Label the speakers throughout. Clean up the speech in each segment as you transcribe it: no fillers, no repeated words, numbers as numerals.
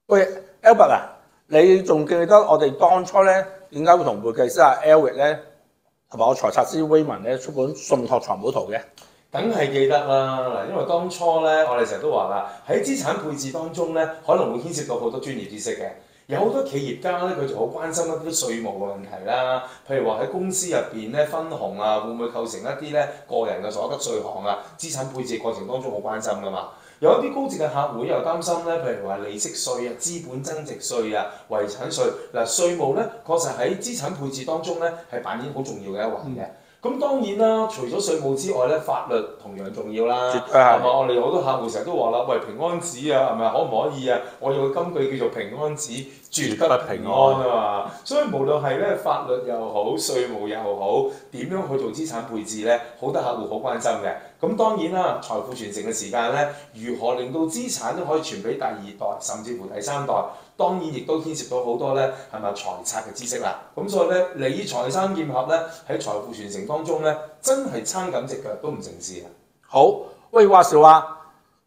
Speaker 1: 喂，Albert 啊，你仲記得我哋當初咧點解會同會計師阿 Eric 咧同埋我財策師 Raymond 咧出本信託藏寶圖嘅？
Speaker 2: 梗係記得啦，嗱，因為當初咧，我哋成日都話啦，喺資產配置當中咧，可能會牽涉到好多專業知識嘅。有好多企業家咧，佢就好關心一啲稅務嘅問題啦，譬如話喺公司入邊咧分紅啊，會唔會構成一啲咧個人嘅所得稅項啊？資產配置過程當中好關心噶嘛。有一啲高值嘅客戶又擔心咧，譬如話利息稅啊、資本增值稅啊、遺產稅嗱，稅務咧確實喺資產配置當中咧係扮演好重要嘅一環嘅。咁當然啦，除咗稅務之外咧，法律同樣重要啦，係嘛？我哋好多客戶成日都話啦，喂，平安紙啊，係咪可唔可以啊？我有個金句叫做平安紙，絕不平安啊嘛。所以無論係咧法律又好，稅務又好，點樣去做資產配置咧，好多客戶好關心嘅。咁當然啦，財富傳承嘅時間咧，如何令到資產都可以傳俾第二代，甚至乎第三代？當然亦都牽涉到好多咧，係咪財策嘅知識啦？咁所以咧，理財三劍俠咧喺財富傳承當中咧，真係撐緊隻腳都唔成事啊！
Speaker 1: 好，喂，話時話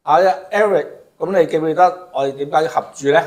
Speaker 1: 阿 Eric，咁你記唔記得我哋點解要合住咧？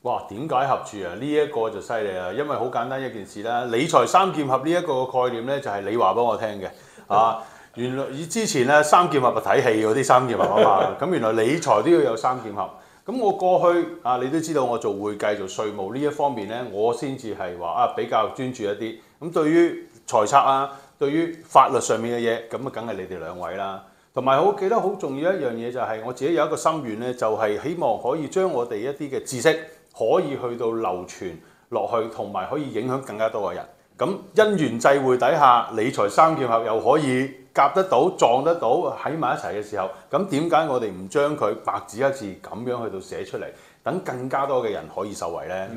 Speaker 3: 哇！點解合住啊？呢一個就犀利啦，因為好簡單一件事啦。理財三劍俠呢一個概念咧，就係你話俾我聽嘅啊。原來之前咧三劍俠係睇戲嗰啲三劍俠啊嘛，咁原來理財都要有三劍俠。咁我過去啊，你都知道我做會計做稅務呢一方面咧，我先至係話啊比較專注一啲。咁對於財策啊，對於法律上面嘅嘢，咁啊梗係你哋兩位啦。同埋我記得好重要一樣嘢就係我自己有一個心願咧，就係希望可以將我哋一啲嘅知識可以去到流傳落去，同埋可以影響更加多嘅人。咁因緣際會底下，理財三劍俠又可以夾得到、撞得到喺埋一齊嘅時候，咁點解我哋唔將佢白紙黑字咁樣去到寫出嚟，等更加多嘅人可以受惠呢？